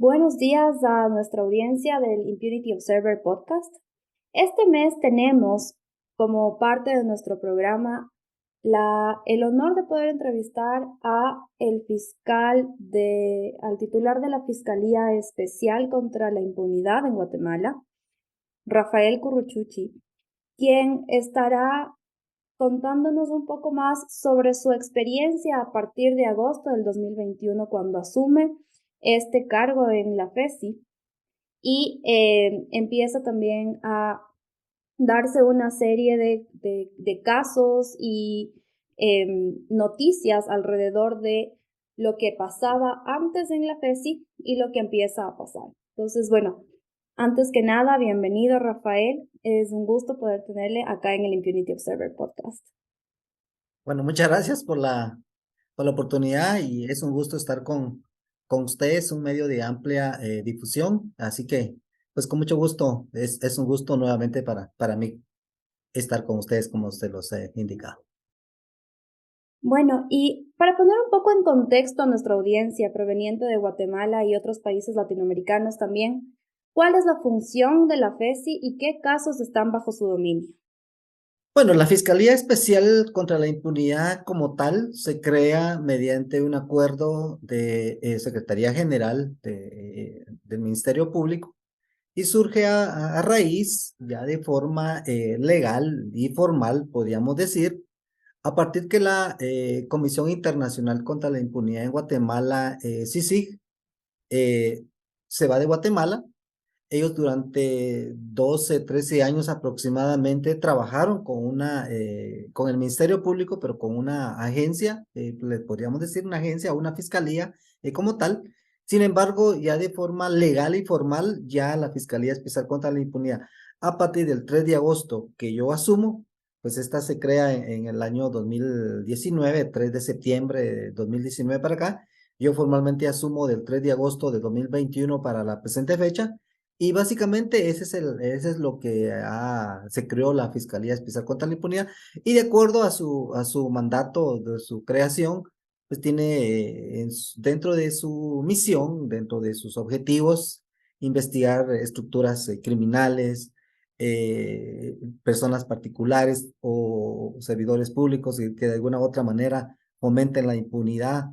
Buenos días a nuestra audiencia del Impunity Observer Podcast. Este mes tenemos como parte de nuestro programa el honor de poder entrevistar al titular de la Fiscalía Especial contra la Impunidad en Guatemala, Rafael Curruchuchi, quien estará contándonos un poco más sobre su experiencia a partir de agosto del 2021 cuando asume este cargo en la FESI y empieza también a darse una serie de casos y noticias alrededor de lo que pasaba antes en la FESI y lo que empieza a pasar. Entonces, bueno, antes que nada, bienvenido Rafael. Es un gusto poder tenerle acá en el Impunity Observer Podcast. Bueno, muchas gracias por la oportunidad y es un gusto estar con ustedes, un medio de amplia difusión, así que pues con mucho gusto, es un gusto nuevamente para mí estar con ustedes como se los he indicado. Bueno, y para poner un poco en contexto a nuestra audiencia proveniente de Guatemala y otros países latinoamericanos también, ¿cuál es la función de la FESI y qué casos están bajo su dominio? Bueno, la Fiscalía Especial contra la Impunidad como tal se crea mediante un acuerdo de Secretaría General del Ministerio Público y surge a raíz, ya de forma legal y formal, podríamos decir, a partir que la Comisión Internacional contra la Impunidad en Guatemala, CICIG, eh, se va de Guatemala. Ellos durante 12, 13 años aproximadamente trabajaron con el Ministerio Público, pero con una agencia, le podríamos decir una agencia o una fiscalía como tal. Sin embargo, ya de forma legal y formal, ya la Fiscalía Especial contra la Impunidad, a partir del 3 de agosto que yo asumo, pues esta se crea en el año 2019, 3 de septiembre de 2019 para acá. Yo formalmente asumo del 3 de agosto de 2021 para la presente fecha. Y básicamente ese es lo que se creó la Fiscalía Especial contra la Impunidad. Y de acuerdo a su mandato de su creación, pues tiene dentro de su misión, dentro de sus objetivos, investigar estructuras criminales, personas particulares o servidores públicos que de alguna u otra manera fomenten la impunidad.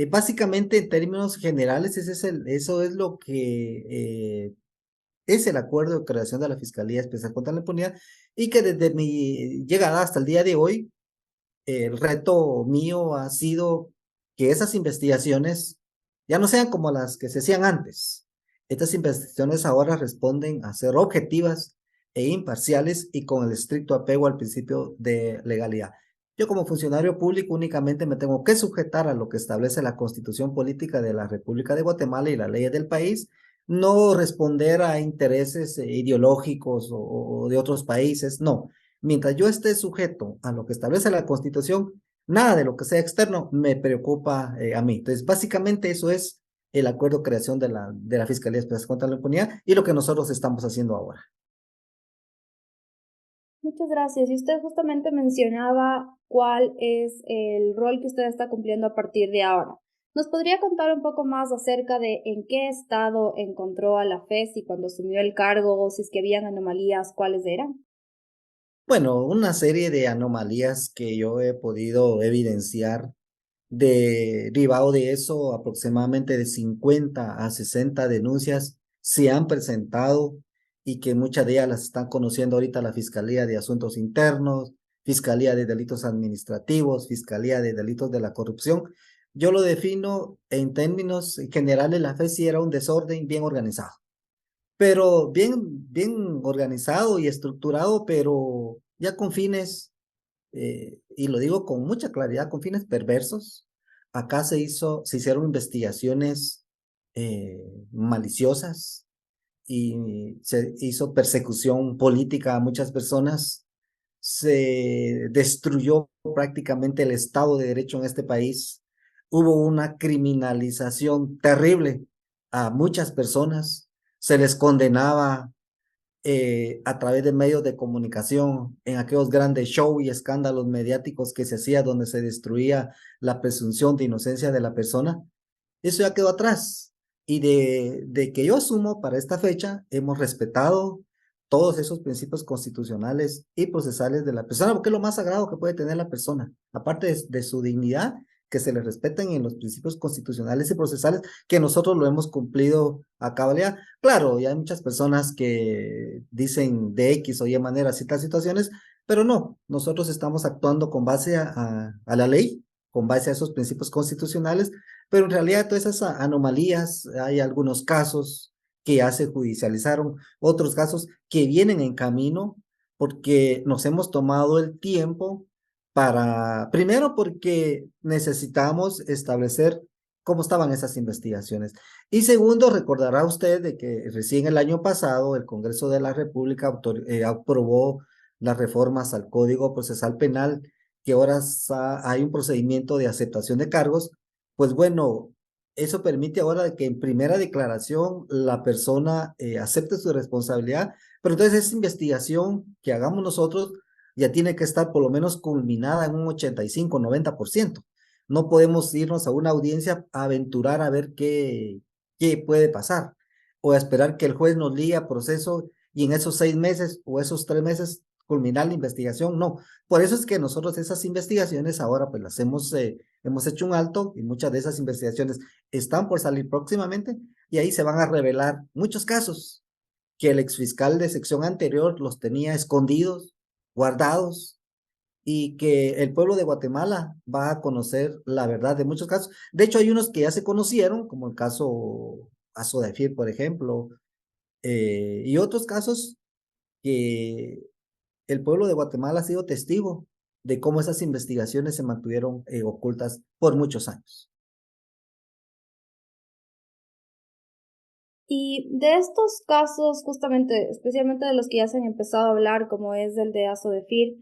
Básicamente, en términos generales, eso es lo que es el acuerdo de creación de la Fiscalía Especial contra la Impunidad y que desde mi llegada hasta el día de hoy, el reto mío ha sido que esas investigaciones ya no sean como las que se hacían antes. Estas investigaciones ahora responden a ser objetivas e imparciales y con el estricto apego al principio de legalidad. Yo como funcionario público únicamente me tengo que sujetar a lo que establece la Constitución Política de la República de Guatemala y las leyes del país, no responder a intereses ideológicos o de otros países, no. Mientras yo esté sujeto a lo que establece la Constitución, nada de lo que sea externo me preocupa a mí. Entonces, básicamente eso es el acuerdo de creación de la Fiscalía Especial contra la Impunidad y lo que nosotros estamos haciendo ahora. Muchas gracias. Y usted justamente mencionaba cuál es el rol que usted está cumpliendo a partir de ahora. ¿Nos podría contar un poco más acerca de en qué estado encontró a la FESI cuando asumió el cargo o si es que habían anomalías, cuáles eran? Bueno, una serie de anomalías que yo he podido evidenciar derivado de eso, aproximadamente de 50 a 60 denuncias se han presentado y que muchas de ellas las están conociendo ahorita la Fiscalía de Asuntos Internos, Fiscalía de Delitos Administrativos, Fiscalía de Delitos de la Corrupción. Yo lo defino en términos generales, la FESI era un desorden bien organizado, pero bien organizado y estructurado, pero ya con fines y lo digo con mucha claridad, con fines perversos. Acá se hicieron investigaciones maliciosas y se hizo persecución política a muchas personas. Se destruyó prácticamente el Estado de Derecho en este país. Hubo una criminalización terrible a muchas personas. Se les condenaba a través de medios de comunicación, en aquellos grandes shows y escándalos mediáticos que se hacía donde se destruía la presunción de inocencia de la persona. Eso ya quedó atrás. Y de que yo asumo para esta fecha, hemos respetado todos esos principios constitucionales y procesales de la persona, porque es lo más sagrado que puede tener la persona, aparte de su dignidad, que se le respeten en los principios constitucionales y procesales, que nosotros lo hemos cumplido a cabalidad. Claro, y hay muchas personas que dicen de X o Y manera ciertas situaciones, pero no, nosotros estamos actuando con base a la ley, con base a esos principios constitucionales, pero en realidad todas esas anomalías, hay algunos casos que ya se judicializaron, otros casos que vienen en camino porque nos hemos tomado el tiempo para, primero porque necesitamos establecer cómo estaban esas investigaciones. Y segundo, recordará usted de que recién el año pasado el Congreso de la República aprobó las reformas al Código Procesal Penal, que ahora hay un procedimiento de aceptación de cargos. Pues bueno, eso permite ahora de que en primera declaración la persona acepte su responsabilidad, pero entonces esa investigación que hagamos nosotros ya tiene que estar por lo menos culminada en un 85-90%. No podemos irnos a una audiencia a aventurar a ver qué puede pasar o a esperar que el juez nos ligue a proceso y en esos 6 meses o esos 3 meses culminar la investigación. No, por eso es que nosotros esas investigaciones ahora pues las hemos hecho un alto y muchas de esas investigaciones están por salir próximamente y ahí se van a revelar muchos casos que el exfiscal de sección anterior los tenía escondidos, guardados y que el pueblo de Guatemala va a conocer la verdad de muchos casos. De hecho, hay unos que ya se conocieron, como el caso Azodafir, por ejemplo, y otros casos que el pueblo de Guatemala ha sido testigo de cómo esas investigaciones se mantuvieron ocultas por muchos años. Y de estos casos, justamente, especialmente de los que ya se han empezado a hablar, como es el de Asodefir,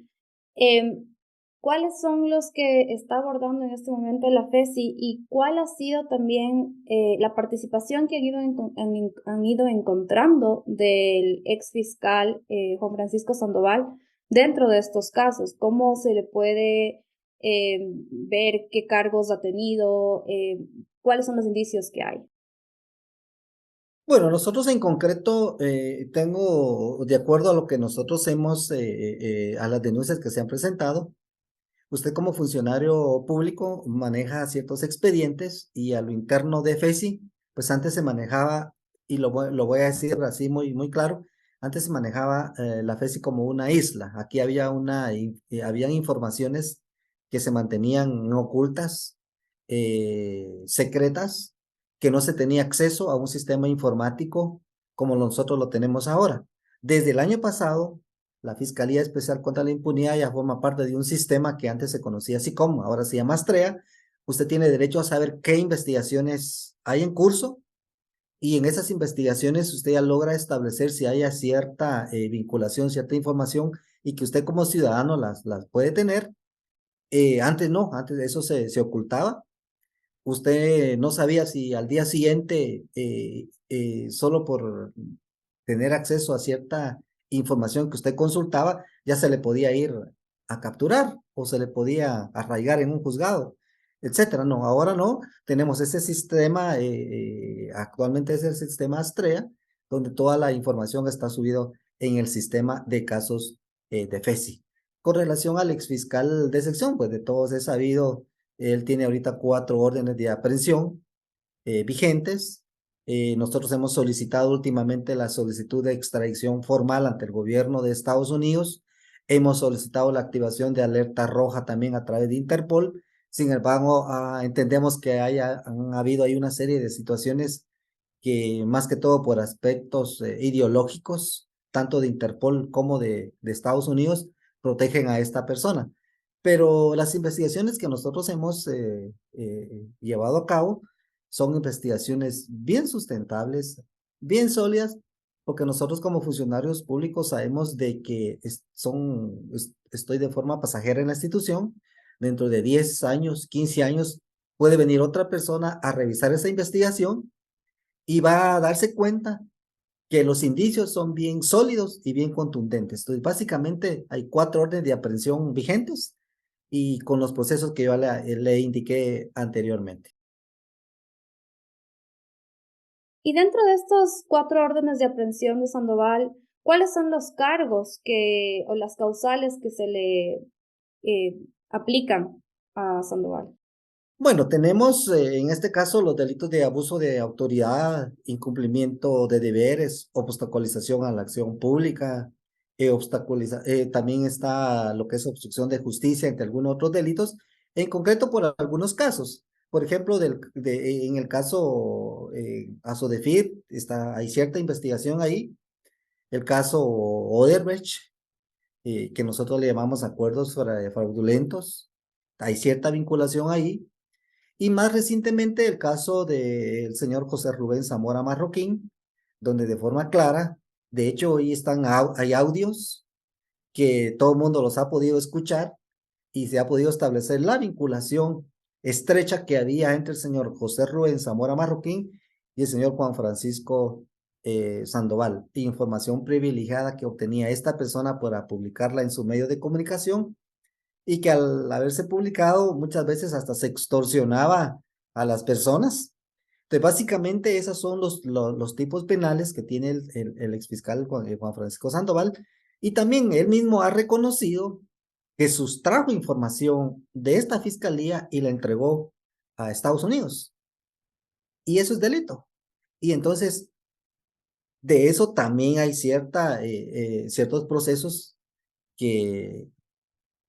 em, ¿cuáles son los que está abordando en este momento la FESI y cuál ha sido también la participación que han ido encontrando del ex fiscal Juan Francisco Sandoval dentro de estos casos? ¿Cómo se le puede ver qué cargos ha tenido? ¿Cuáles son los indicios que hay? Bueno, nosotros en concreto tengo, de acuerdo a lo que nosotros a las denuncias que se han presentado, usted como funcionario público maneja ciertos expedientes y a lo interno de FESI, pues antes se manejaba, y lo voy a decir así muy, muy claro, antes se manejaba la FESI como una isla. Aquí habían informaciones que se mantenían ocultas, secretas, que no se tenía acceso a un sistema informático como nosotros lo tenemos ahora. Desde el año pasado, la Fiscalía Especial contra la Impunidad ya forma parte de un sistema que antes se conocía así como, ahora se llama Astrea. Usted tiene derecho a saber qué investigaciones hay en curso y en esas investigaciones usted ya logra establecer si haya cierta vinculación, cierta información y que usted como ciudadano las puede tener. Antes no, antes eso se ocultaba. Usted no sabía si al día siguiente, solo por tener acceso a cierta información que usted consultaba, ya se le podía ir a capturar o se le podía arraigar en un juzgado, etcétera. No, ahora no. Tenemos ese sistema, actualmente es el sistema Astrea, donde toda la información está subido en el sistema de casos de FESI. Con relación al exfiscal de sección, pues de todos es sabido, él tiene ahorita 4 órdenes de aprehensión vigentes. Nosotros hemos solicitado últimamente la solicitud de extradición formal ante el gobierno de Estados Unidos. Hemos solicitado la activación de alerta roja también a través de Interpol. Sin embargo, entendemos que han habido ahí una serie de situaciones que más que todo por aspectos ideológicos, tanto de Interpol como de Estados Unidos, protegen a esta persona. Pero las investigaciones que nosotros hemos llevado a cabo son investigaciones bien sustentables, bien sólidas, porque nosotros como funcionarios públicos sabemos de que estoy de forma pasajera en la institución. Dentro de 10 años, 15 años, puede venir otra persona a revisar esa investigación y va a darse cuenta que los indicios son bien sólidos y bien contundentes. Entonces, básicamente hay 4 órdenes de aprehensión vigentes y con los procesos que yo le indiqué anteriormente. Y dentro de estos 4 órdenes de aprehensión de Sandoval, ¿cuáles son los cargos o las causales que se le aplican a Sandoval? Bueno, tenemos en este caso los delitos de abuso de autoridad, incumplimiento de deberes, obstaculización a la acción pública, también está lo que es obstrucción de justicia, entre algunos otros delitos, en concreto por algunos casos. Por ejemplo, en el caso Asodefir, hay cierta investigación ahí. El caso Odebrecht, que nosotros le llamamos acuerdos fraudulentos, hay cierta vinculación ahí. Y más recientemente el caso del señor José Rubén Zamora Marroquín, donde de forma clara, de hecho hoy hay audios que todo el mundo los ha podido escuchar y se ha podido establecer la vinculación estrecha que había entre el señor José Rubén Zamora Marroquín y el señor Juan Francisco Sandoval. Información privilegiada que obtenía esta persona para publicarla en su medio de comunicación y que al haberse publicado muchas veces hasta se extorsionaba a las personas. Entonces, básicamente esos son los tipos penales que tiene el exfiscal Juan Francisco Sandoval, y también él mismo ha reconocido que sustrajo información de esta fiscalía y la entregó a Estados Unidos, y eso es delito. Y entonces, de eso también hay ciertos procesos que,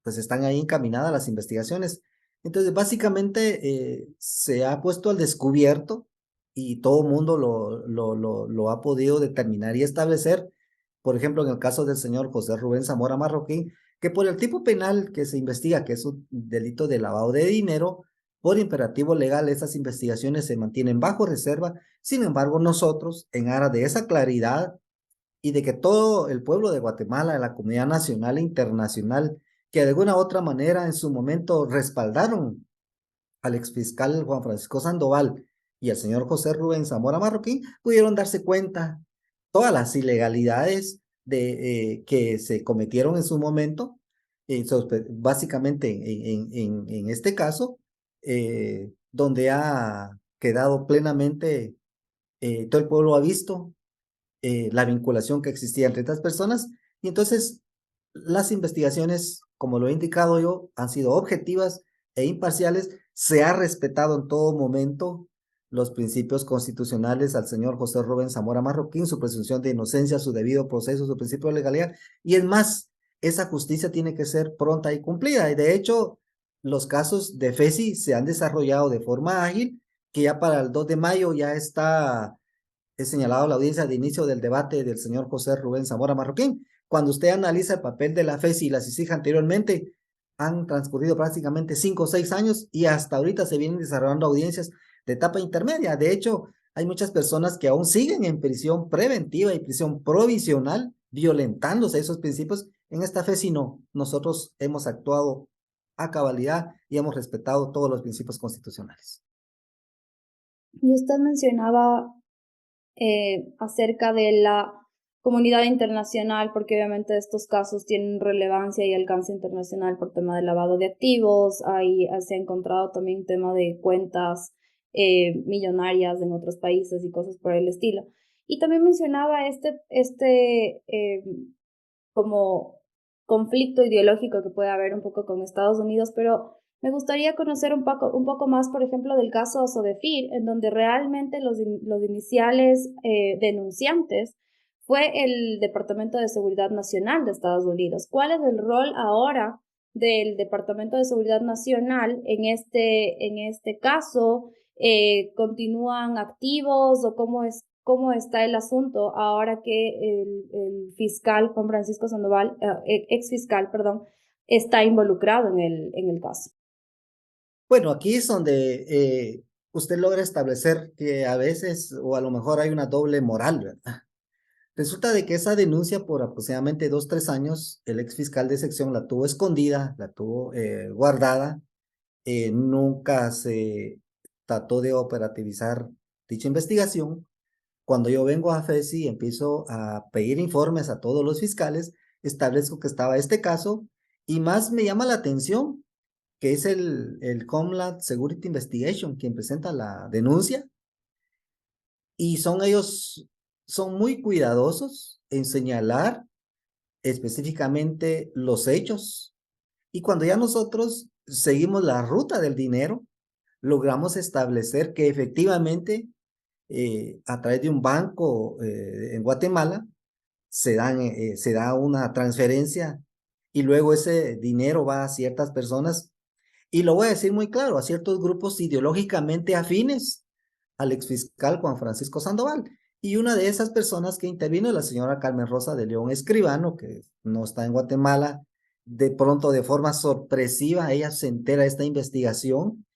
pues están ahí encaminadas las investigaciones. Entonces, básicamente se ha puesto al descubierto y todo el mundo lo ha podido determinar y establecer. Por ejemplo, en el caso del señor José Rubén Zamora Marroquín, que por el tipo penal que se investiga, que es un delito de lavado de dinero, por imperativo legal, esas investigaciones se mantienen bajo reserva. Sin embargo, nosotros, en aras de esa claridad y de que todo el pueblo de Guatemala, la comunidad nacional e internacional, que de alguna u otra manera en su momento respaldaron al exfiscal Juan Francisco Sandoval y al señor José Rubén Zamora Marroquín, pudieron darse cuenta todas las ilegalidades que se cometieron en su momento, básicamente en este caso, donde ha quedado plenamente, todo el pueblo ha visto la vinculación que existía entre estas personas. Y entonces las investigaciones, como lo he indicado yo, han sido objetivas e imparciales. Se ha respetado en todo momento los principios constitucionales al señor José Rubén Zamora Marroquín, su presunción de inocencia, su debido proceso, su principio de legalidad. Y es más, esa justicia tiene que ser pronta y cumplida. Y de hecho, los casos de FESI se han desarrollado de forma ágil, que ya para el 2 de mayo ya está he señalado la audiencia de inicio del debate del señor José Rubén Zamora Marroquín. Cuando usted analiza el papel de la FESI y la CICIG anteriormente, han transcurrido prácticamente 5 o 6 años y hasta ahorita se vienen desarrollando audiencias de etapa intermedia. De hecho, hay muchas personas que aún siguen en prisión preventiva y prisión provisional, violentándose esos principios. En esta FESI no. Nosotros hemos actuado a cabalidad y hemos respetado todos los principios constitucionales. Y usted mencionaba acerca de la comunidad internacional, porque obviamente estos casos tienen relevancia y alcance internacional por tema de lavado de activos. Ahí se ha encontrado también tema de cuentas millonarias en otros países y cosas por el estilo. Y también mencionaba como conflicto ideológico que puede haber un poco con Estados Unidos, pero me gustaría conocer un poco más, por ejemplo, del caso Sodefir, en donde realmente los iniciales denunciantes fue el Departamento de Seguridad Nacional de Estados Unidos. ¿Cuál es el rol ahora del Departamento de Seguridad Nacional en este caso? ¿Continúan activos o cómo está el asunto ahora que el fiscal Juan Francisco Sandoval, ex fiscal, perdón, está involucrado en el caso? Bueno, aquí es donde usted logra establecer que a veces o a lo mejor hay una doble moral, ¿verdad? Resulta de que esa denuncia por aproximadamente 2, 3 años, el ex fiscal de sección la tuvo escondida, la tuvo guardada, nunca se trató de operativizar dicha investigación. Cuando yo vengo a FESI y empiezo a pedir informes a todos los fiscales, establezco que estaba este caso y más me llama la atención que es el Homeland Security Investigation quien presenta la denuncia y ellos son muy cuidadosos en señalar específicamente los hechos. Y cuando ya nosotros seguimos la ruta del dinero, logramos establecer que efectivamente a través de un banco en Guatemala se da una transferencia y luego ese dinero va a ciertas personas, y lo voy a decir muy claro, a ciertos grupos ideológicamente afines al exfiscal Juan Francisco Sandoval. Y una de esas personas que intervino es la señora Carmen Rosa de León Escribano, que no está en Guatemala. De pronto, de forma sorpresiva, ella se entera de esta investigación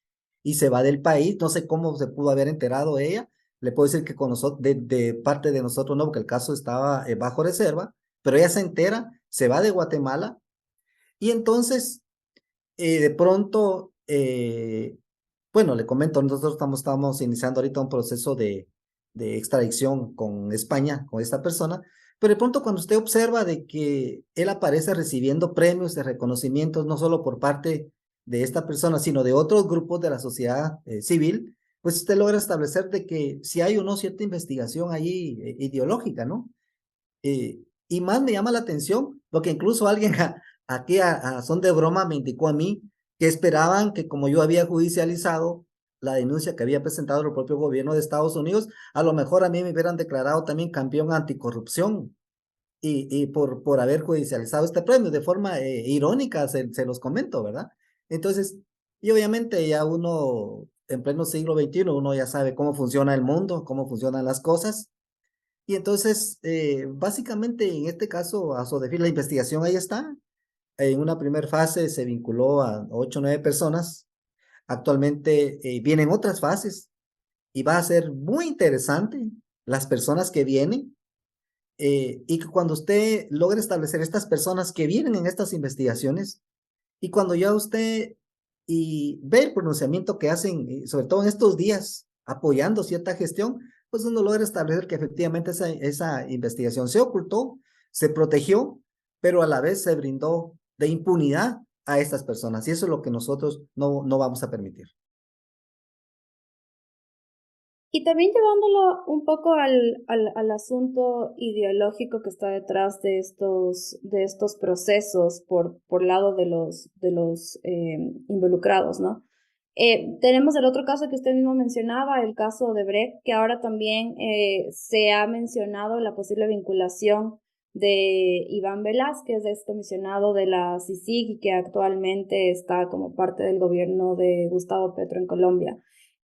y se va del país. No sé cómo se pudo haber enterado ella. Le puedo decir que con nosotros, de parte de nosotros no, porque el caso estaba bajo reserva, pero ella se entera, se va de Guatemala y entonces de pronto, bueno, le comento, nosotros estamos iniciando ahorita un proceso de extradición con España, con esta persona, pero de pronto cuando usted observa de que él aparece recibiendo premios de reconocimientos, no solo por parte de esta persona, sino de otros grupos de la sociedad civil, pues usted logra establecer de que si hay o no cierta investigación ahí ideológica, ¿no? Y más me llama la atención, porque incluso alguien aquí a son de broma me indicó a mí que esperaban que como yo había judicializado la denuncia que había presentado el propio gobierno de Estados Unidos, a lo mejor a mí me hubieran declarado también campeón anticorrupción y por haber judicializado este premio. De forma irónica se los comento, ¿verdad? Entonces, y obviamente ya uno en pleno siglo XXI, uno ya sabe cómo funciona el mundo, cómo funcionan las cosas. Y entonces, básicamente en este caso, a Sodefil, la investigación ahí está. En una primera fase se vinculó a 8 o 9 personas. Actualmente vienen otras fases y va a ser muy interesante las personas que vienen, y que cuando usted logre establecer estas personas que vienen en estas investigaciones y cuando ya usted y ve el pronunciamiento que hacen, sobre todo en estos días, apoyando cierta gestión, pues uno logra establecer que efectivamente esa investigación se ocultó, se protegió, pero a la vez se brindó de impunidad a estas personas. Y eso es lo que nosotros no vamos a permitir. Y también llevándolo un poco al asunto ideológico que está detrás de estos procesos por lado de los involucrados, ¿no? Tenemos el otro caso que usted mismo mencionaba, el caso de Brecht, que ahora también se ha mencionado la posible vinculación de Iván Velázquez, excomisionado de la CICIG y que actualmente está como parte del gobierno de Gustavo Petro en Colombia.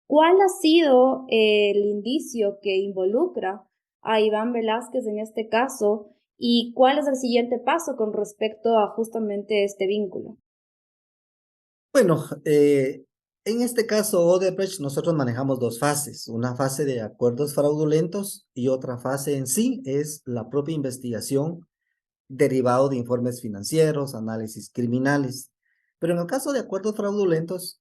¿Cuál ha sido el indicio que involucra a Iván Velázquez en este caso y cuál es el siguiente paso con respecto a justamente este vínculo? Bueno, en este caso, Odebrecht, nosotros manejamos dos fases, una fase de acuerdos fraudulentos y otra fase en sí es la propia investigación derivado de informes financieros, análisis criminales. Pero en el caso de acuerdos fraudulentos,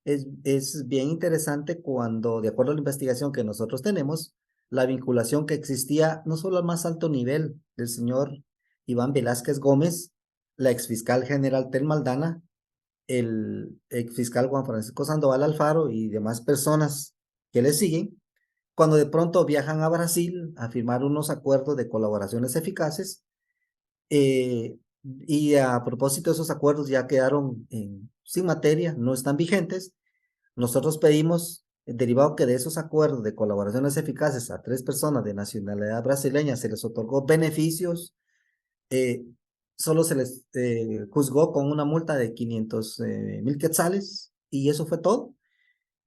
es bien interesante cuando, de acuerdo a la investigación que nosotros tenemos, la vinculación que existía no solo al más alto nivel del señor Iván Velázquez Gómez, la exfiscal general Tel Maldana, el exfiscal Juan Francisco Sandoval Alfaro y demás personas que le siguen, cuando de pronto viajan a Brasil a firmar unos acuerdos de colaboraciones eficaces, y a propósito, esos acuerdos ya quedaron sin materia, no están vigentes. Nosotros pedimos, derivado que de esos acuerdos de colaboraciones eficaces a 3 personas de nacionalidad brasileña se les otorgó beneficios, eh, solo se les juzgó con una multa de 500,000 quetzales y eso fue todo.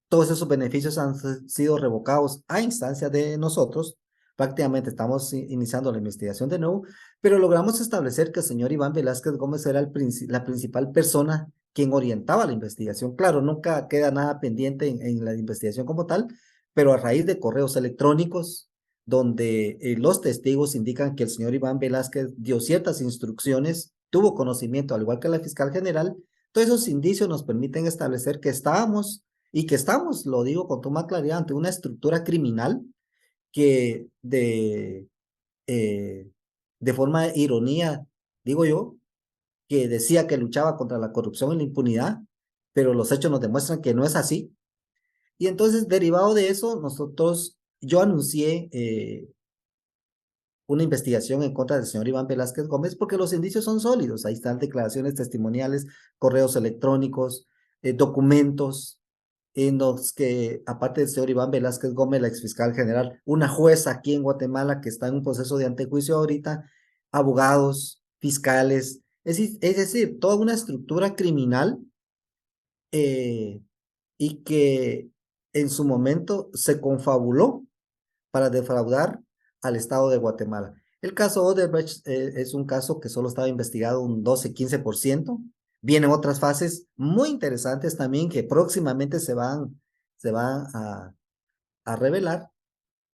Todos esos beneficios han sido revocados a instancia de nosotros. Prácticamente estamos iniciando la investigación de nuevo, pero logramos establecer que el señor Iván Velázquez Gómez era la principal persona quien orientaba la investigación. Claro, nunca queda nada pendiente en la investigación como tal, pero a raíz de correos electrónicos donde los testigos indican que el señor Iván Velázquez dio ciertas instrucciones, tuvo conocimiento, al igual que la fiscal general, todos esos indicios nos permiten establecer que estábamos y que estamos, lo digo con toda claridad, ante una estructura criminal que eh, de forma de ironía, digo yo, que decía que luchaba contra la corrupción y la impunidad, pero los hechos nos demuestran que no es así. Y entonces, derivado de eso, nosotros yo anuncié una investigación en contra del señor Iván Velázquez Gómez porque los indicios son sólidos. Ahí están declaraciones testimoniales, correos electrónicos, documentos en los que, aparte del señor Iván Velázquez Gómez, la exfiscal general, una jueza aquí en Guatemala que está en un proceso de antejuicio ahorita, abogados, fiscales, es decir, toda una estructura criminal eh, y que en su momento se confabuló para defraudar al Estado de Guatemala. El caso Odebrecht es un caso que solo estaba investigado un 12-15%. Vienen otras fases muy interesantes también que próximamente se van a revelar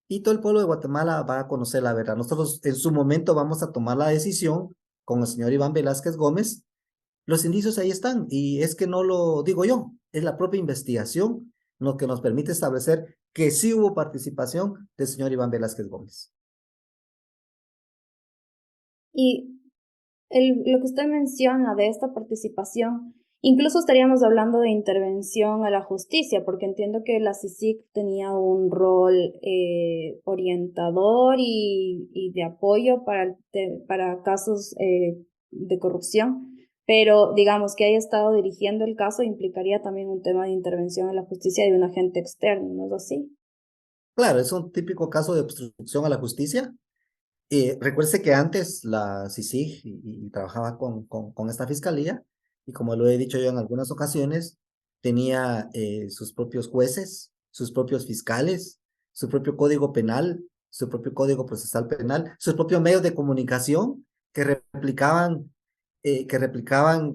y todo el pueblo de Guatemala va a conocer la verdad. Nosotros en su momento vamos a tomar la decisión con el señor Iván Velázquez Gómez. Los indicios ahí están y es que no lo digo yo, es la propia investigación lo que nos permite establecer que sí hubo participación del señor Iván Velázquez Gómez. Y lo que usted menciona de esta participación, incluso estaríamos hablando de intervención a la justicia, porque entiendo que la CICIG tenía un rol orientador y de apoyo para casos de corrupción, pero digamos que haya estado dirigiendo el caso implicaría también un tema de intervención a la justicia de un agente externo, ¿no es así? Claro, es un típico caso de obstrucción a la justicia. Recuerde que antes la CICIG y trabajaba con esta fiscalía y como lo he dicho yo en algunas ocasiones, tenía sus propios jueces, sus propios fiscales, su propio código penal, su propio código procesal penal, sus propios medios de comunicación que replicaban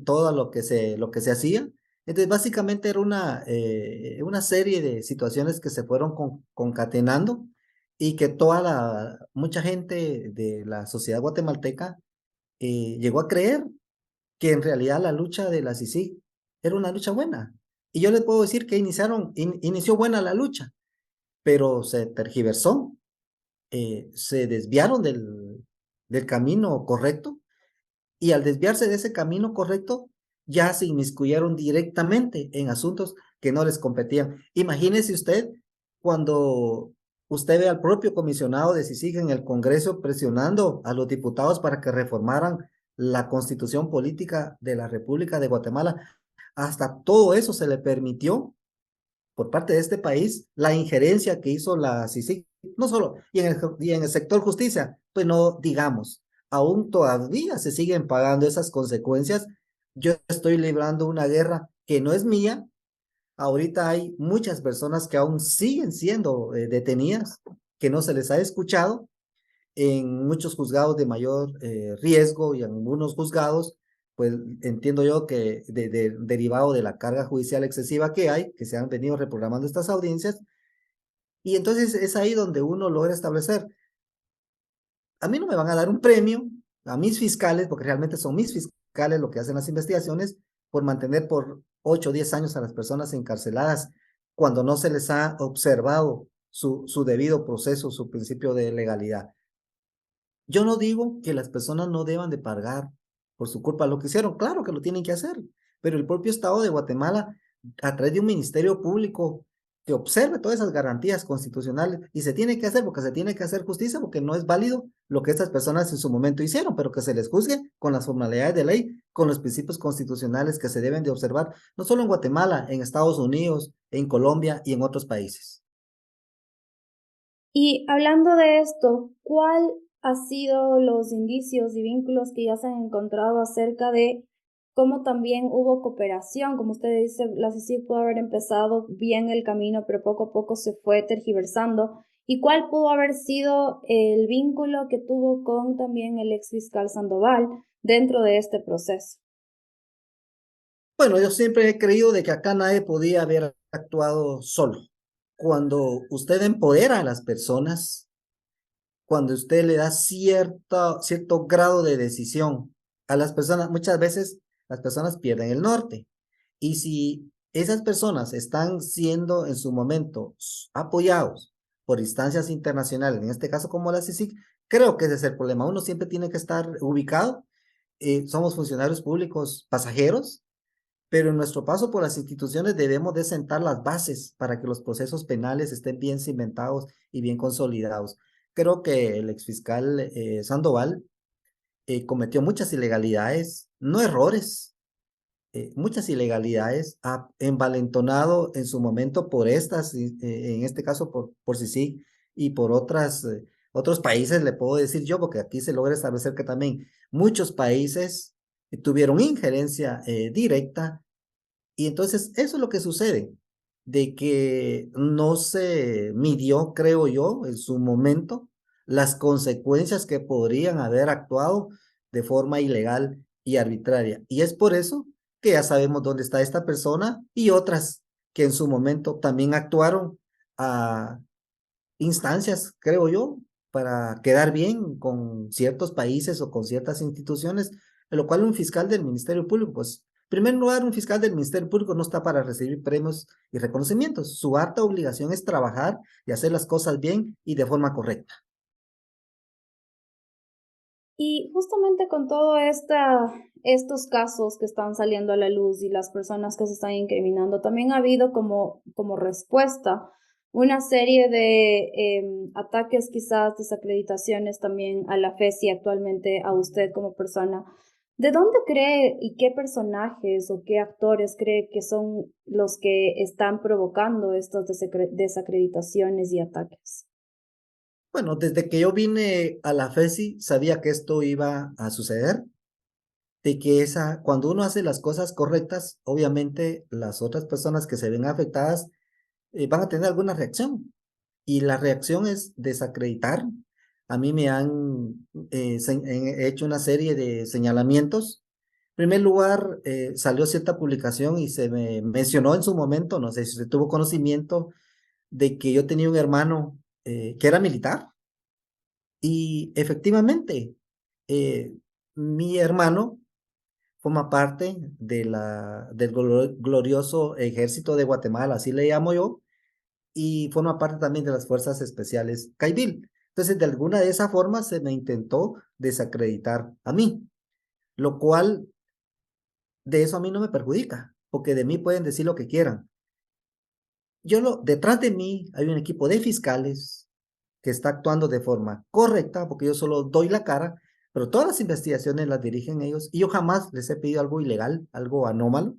todo lo que se hacía. Entonces, básicamente era una serie de situaciones que se fueron concatenando y que mucha gente de la sociedad guatemalteca llegó a creer que en realidad la lucha de la CICIG era una lucha buena. Y yo les puedo decir que inició buena la lucha, pero se tergiversó, se desviaron del camino correcto y al desviarse de ese camino correcto, ya se inmiscuyeron directamente en asuntos que no les competían. Imagínese usted cuando usted ve al propio comisionado de CICIG en el Congreso presionando a los diputados para que reformaran la constitución política de la República de Guatemala. Hasta todo eso se le permitió por parte de este país, la injerencia que hizo la CICIG, no solo, y en el sector justicia, pues no digamos, aún todavía se siguen pagando esas consecuencias. Yo estoy librando una guerra que no es mía. Ahorita hay muchas personas que aún siguen siendo detenidas, que no se les ha escuchado en muchos juzgados de mayor riesgo y en algunos juzgados, pues entiendo yo que derivado de la carga judicial excesiva que hay, que se han venido reprogramando estas audiencias, y entonces es ahí donde uno logra establecer, a mí no me van a dar un premio, a mis fiscales, porque realmente son mis fiscales lo que hacen las investigaciones, por mantener por 8 o 10 años a las personas encarceladas cuando no se les ha observado su debido proceso, su principio de legalidad. Yo no digo que las personas no deban de pagar por su culpa lo que hicieron, claro que lo tienen que hacer, pero el propio Estado de Guatemala, a través de un ministerio público que observe todas esas garantías constitucionales, y se tiene que hacer porque se tiene que hacer justicia, porque no es válido lo que estas personas en su momento hicieron, pero que se les juzgue con las formalidades de ley, con los principios constitucionales que se deben de observar, no solo en Guatemala, en Estados Unidos, en Colombia y en otros países. Y hablando de esto, ¿cuál ha sido los indicios y vínculos que ya se han encontrado acerca de cómo también hubo cooperación? Como usted dice, la CICIG pudo haber empezado bien el camino, pero poco a poco se fue tergiversando. ¿Y cuál pudo haber sido el vínculo que tuvo con también el ex fiscal Sandoval dentro de este proceso? Bueno, yo siempre he creído de que acá nadie podía haber actuado solo. Cuando usted empodera a las personas, cuando usted le da cierto grado de decisión a las personas, muchas veces las personas pierden el norte. Y si esas personas están siendo en su momento apoyados por instancias internacionales, en este caso como la CICIG, creo que ese es el problema. Uno siempre tiene que estar ubicado. Somos funcionarios públicos pasajeros, pero en nuestro paso por las instituciones debemos de sentar las bases para que los procesos penales estén bien cimentados y bien consolidados. Creo que el exfiscal Sandoval cometió muchas ilegalidades, no errores, muchas ilegalidades, ha envalentonado en su momento por estas, en este caso por CICIG y por otros países, le puedo decir yo, porque aquí se logra establecer que también muchos países tuvieron injerencia directa y entonces eso es lo que sucede, de que no se midió, creo yo, en su momento las consecuencias que podrían haber actuado de forma ilegal y arbitraria. Y es por eso que ya sabemos dónde está esta persona y otras que en su momento también actuaron a instancias, creo yo, para quedar bien con ciertos países o con ciertas instituciones, en lo cual un fiscal del Ministerio Público, pues, en primer lugar, un fiscal del Ministerio Público no está para recibir premios y reconocimientos. Su harta obligación es trabajar y hacer las cosas bien y de forma correcta. Y justamente con todo estos casos que están saliendo a la luz y las personas que se están incriminando, también ha habido como respuesta una serie de ataques, quizás desacreditaciones también a la FESI actualmente, a usted como persona. ¿De dónde cree y qué personajes o qué actores cree que son los que están provocando estas desacreditaciones y ataques? Bueno, desde que yo vine a la FESI, sabía que esto iba a suceder, de que cuando uno hace las cosas correctas, obviamente las otras personas que se ven afectadas van a tener alguna reacción. Y la reacción es desacreditar. A mí me han hecho una serie de señalamientos. En primer lugar, salió cierta publicación y se me mencionó en su momento, no sé si se tuvo conocimiento, de que yo tenía un hermano que era militar. Y efectivamente, eh, mi hermano forma parte del glorioso ejército de Guatemala, así le llamo yo, y forma parte también de las fuerzas especiales Caibil. Entonces, de alguna de esas formas se me intentó desacreditar a mí, lo cual de eso a mí no me perjudica, porque de mí pueden decir lo que quieran. Detrás de mí hay un equipo de fiscales que está actuando de forma correcta, porque yo solo doy la cara, pero todas las investigaciones las dirigen ellos y yo jamás les he pedido algo ilegal, algo anómalo.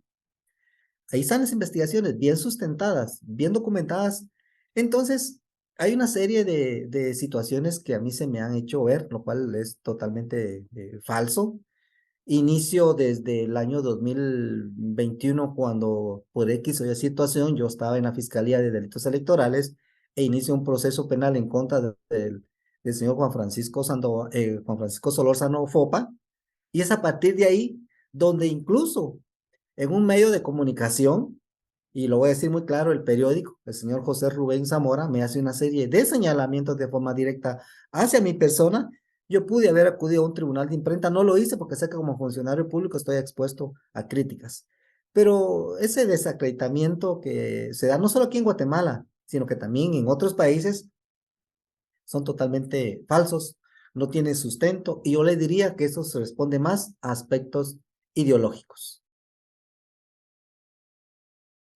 Ahí están las investigaciones bien sustentadas, bien documentadas. Entonces, hay una serie de situaciones que a mí se me han hecho ver, lo cual es totalmente falso. Inicio desde el año 2021, cuando por X o Y situación yo estaba en la Fiscalía de Delitos Electorales e inicio un proceso penal en contra del señor Juan Francisco Solórzano Fopa. Y es a partir de ahí donde incluso en un medio de comunicación, y lo voy a decir muy claro, el periódico, el señor José Rubén Zamora me hace una serie de señalamientos de forma directa hacia mi persona. Yo pude haber acudido a un tribunal de imprenta, no lo hice porque sé que como funcionario público estoy expuesto a críticas. Pero ese desacreditamiento que se da no solo aquí en Guatemala, sino que también en otros países, son totalmente falsos, no tienen sustento, y yo le diría que eso se responde más a aspectos ideológicos.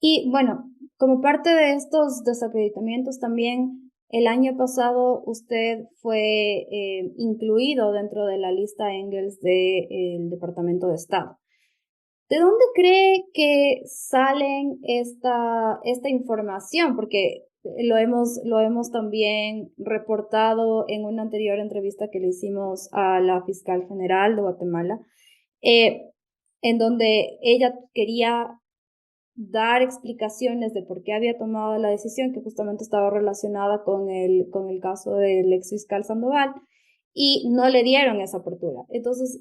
Y bueno, como parte de estos desacreditamientos también, el año pasado usted fue incluido dentro de la lista Engels del Departamento de Estado. ¿De dónde cree que salen esta información? Porque lo hemos también reportado en una anterior entrevista que le hicimos a la fiscal general de Guatemala, eh, en donde ella quería dar explicaciones de por qué había tomado la decisión, que justamente estaba relacionada con el caso del ex fiscal Sandoval, y no le dieron esa apertura. Entonces,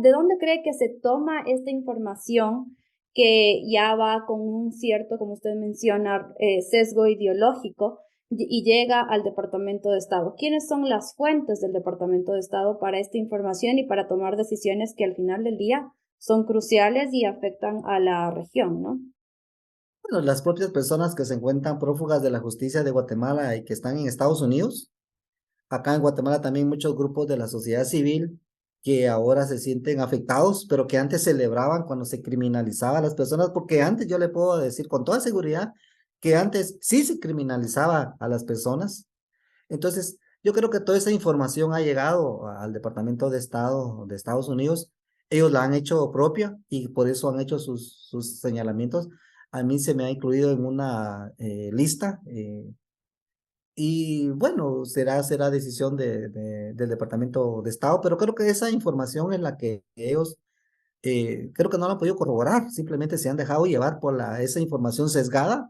¿de dónde cree que se toma esta información que ya va con un cierto, como usted menciona, sesgo ideológico y llega al Departamento de Estado? ¿Quiénes son las fuentes del Departamento de Estado para esta información y para tomar decisiones que al final del día son cruciales y afectan a la región, ¿no? Bueno, las propias personas que se encuentran prófugas de la justicia de Guatemala y que están en Estados Unidos, acá en Guatemala también muchos grupos de la sociedad civil que ahora se sienten afectados, pero que antes celebraban cuando se criminalizaba a las personas, porque antes yo le puedo decir con toda seguridad que antes sí se criminalizaba a las personas. Entonces, yo creo que toda esa información ha llegado al Departamento de Estado de Estados Unidos. Ellos la han hecho propia y por eso han hecho sus señalamientos. A mí se me ha incluido en una lista y bueno, será decisión del Departamento de Estado, pero creo que esa información es la que ellos creo que no la han podido corroborar, simplemente se han dejado llevar por esa información sesgada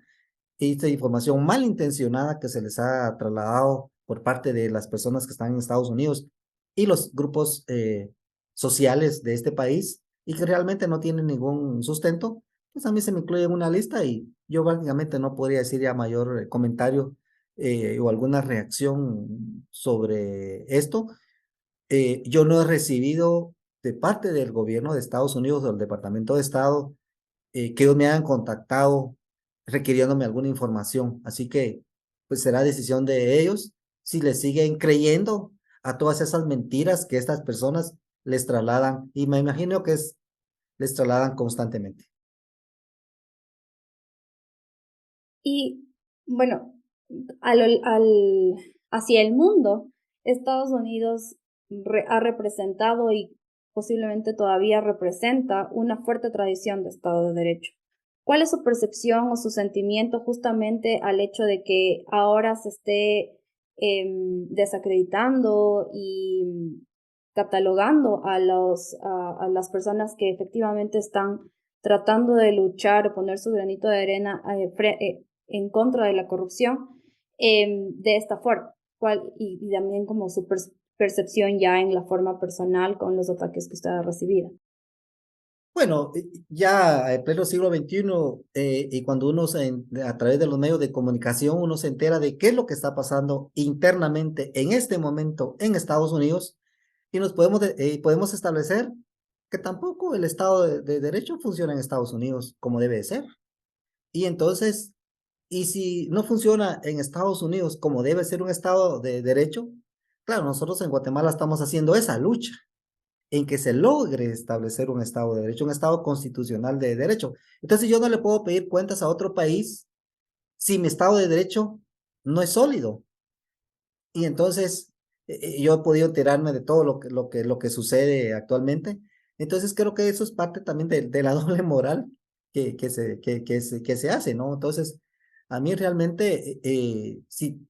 y esta información malintencionada que se les ha trasladado por parte de las personas que están en Estados Unidos y los grupos sociales de este país y que realmente no tienen ningún sustento, pues a mí se me incluye en una lista y yo prácticamente no podría decir ya mayor comentario o alguna reacción sobre esto. Yo no he recibido de parte del gobierno de Estados Unidos o del Departamento de Estado que ellos me hayan contactado requiriéndome alguna información. Así que, pues será decisión de ellos si les siguen creyendo a todas esas mentiras que estas personas les trasladan. Y me imagino que les trasladan constantemente. Y bueno, hacia el mundo, Estados Unidos ha representado y posiblemente todavía representa una fuerte tradición de Estado de Derecho. ¿Cuál es su percepción o su sentimiento justamente al hecho de que ahora se esté desacreditando y catalogando a las personas que efectivamente están tratando de luchar o poner su granito de arena en contra de la corrupción de esta forma? Y también como su percepción ya en la forma personal con los ataques que usted ha recibido. Bueno, ya en pleno siglo XXI, y cuando a través de los medios de comunicación uno se entera de qué es lo que está pasando internamente en este momento en Estados Unidos, y podemos establecer que tampoco el Estado de Derecho funciona en Estados Unidos como debe de ser. Y entonces, y si no funciona en Estados Unidos como debe ser un Estado de Derecho, claro, nosotros en Guatemala estamos haciendo esa lucha en que se logre establecer un Estado de Derecho, un Estado constitucional de derecho. Entonces yo no le puedo pedir cuentas a otro país si mi Estado de Derecho no es sólido. Y entonces yo he podido enterarme de todo lo que sucede actualmente. Entonces creo que eso es parte también de la doble moral que se hace, ¿no? Entonces, a mí realmente, si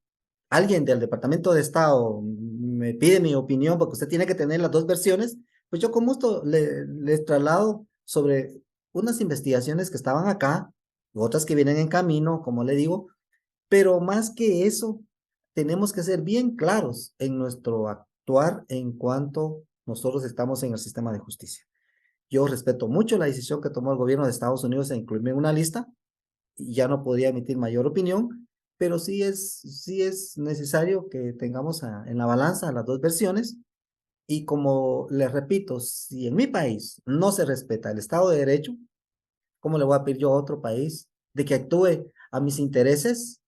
alguien del Departamento de Estado me pide mi opinión, porque usted tiene que tener las dos versiones, pues yo con gusto les traslado sobre unas investigaciones que estaban acá, otras que vienen en camino, como le digo, pero más que eso, tenemos que ser bien claros en nuestro actuar en cuanto nosotros estamos en el sistema de justicia. Yo respeto mucho la decisión que tomó el gobierno de Estados Unidos de incluirme en una lista, y ya no podía emitir mayor opinión, pero sí es necesario que tengamos en la balanza las dos versiones. Y como les repito, si en mi país no se respeta el Estado de Derecho, ¿cómo le voy a pedir yo a otro país de que actúe a mis intereses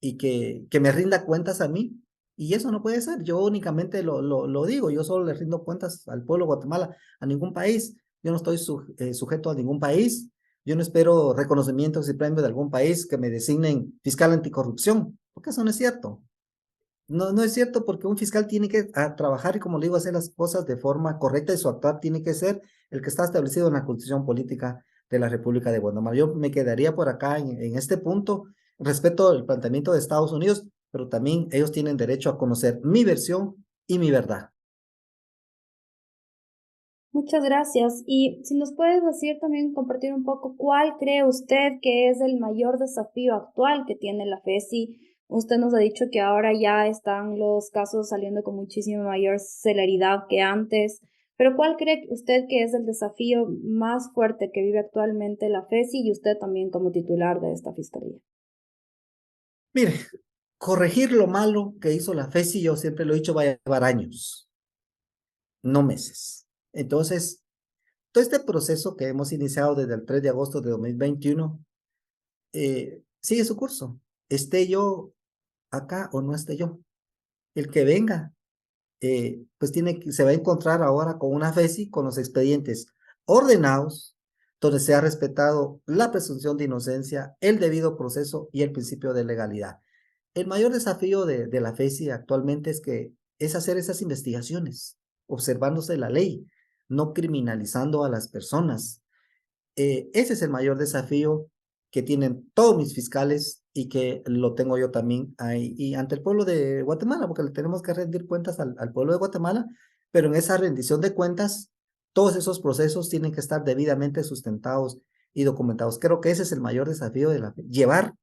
y que me rinda cuentas a mí? Y eso no puede ser. Yo únicamente lo digo, yo solo le rindo cuentas al pueblo de Guatemala, a ningún país. Yo no estoy sujeto a ningún país. Yo no espero reconocimientos y premios de algún país que me designen fiscal anticorrupción, porque eso no es cierto. No, no es cierto porque un fiscal tiene que trabajar y, como le digo, hacer las cosas de forma correcta y su actuar tiene que ser el que está establecido en la Constitución Política de la República de Guatemala. Yo me quedaría por acá en este punto. Respeto el planteamiento de Estados Unidos, pero también ellos tienen derecho a conocer mi versión y mi verdad. Muchas gracias. Y si nos puedes decir también, compartir un poco, ¿cuál cree usted que es el mayor desafío actual que tiene la FESI? Usted nos ha dicho que ahora ya están los casos saliendo con muchísima mayor celeridad que antes, pero ¿cuál cree usted que es el desafío más fuerte que vive actualmente la FESI y usted también como titular de esta fiscalía? Mire, corregir lo malo que hizo la FESI, yo siempre lo he dicho, va a llevar años, no meses. Entonces, todo este proceso que hemos iniciado desde el 3 de agosto de 2021 sigue su curso. Esté yo acá o no esté yo. El que venga pues se va a encontrar ahora con una FESI con los expedientes ordenados, donde se ha respetado la presunción de inocencia, el debido proceso y el principio de legalidad. El mayor desafío de la FESI actualmente es hacer esas investigaciones, observándose la ley, no criminalizando a las personas. Ese es el mayor desafío que tienen todos mis fiscales y que lo tengo yo también ahí y ante el pueblo de Guatemala, porque le tenemos que rendir cuentas al pueblo de Guatemala, pero en esa rendición de cuentas, todos esos procesos tienen que estar debidamente sustentados y documentados. Creo que ese es el mayor desafío llevar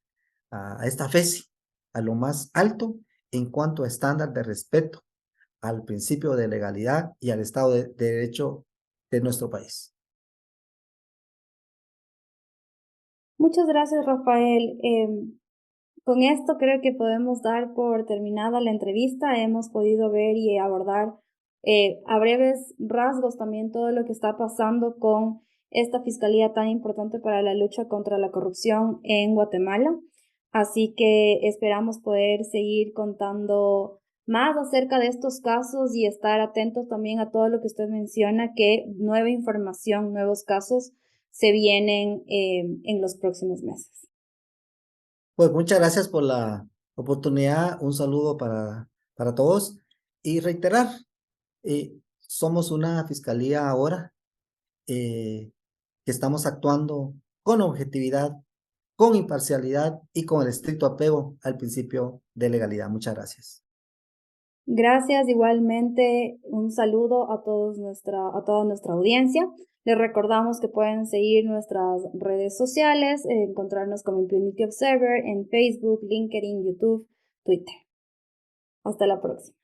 a esta FESI a lo más alto en cuanto a estándar de respeto al principio de legalidad y al Estado de Derecho de nuestro país. Muchas gracias, Rafael. Con esto creo que podemos dar por terminada la entrevista. Hemos podido ver y abordar a breves rasgos también todo lo que está pasando con esta fiscalía tan importante para la lucha contra la corrupción en Guatemala. Así que esperamos poder seguir contando más acerca de estos casos y estar atentos también a todo lo que usted menciona, que nueva información, nuevos casos se vienen en los próximos meses. Pues muchas gracias por la oportunidad. Un saludo para todos y reiterar, somos una fiscalía ahora que estamos actuando con objetividad, con imparcialidad y con el estricto apego al principio de legalidad. Muchas gracias. Gracias, igualmente un saludo a toda nuestra audiencia. Les recordamos que pueden seguir nuestras redes sociales, encontrarnos como Impunity Observer en Facebook, LinkedIn, YouTube, Twitter. Hasta la próxima.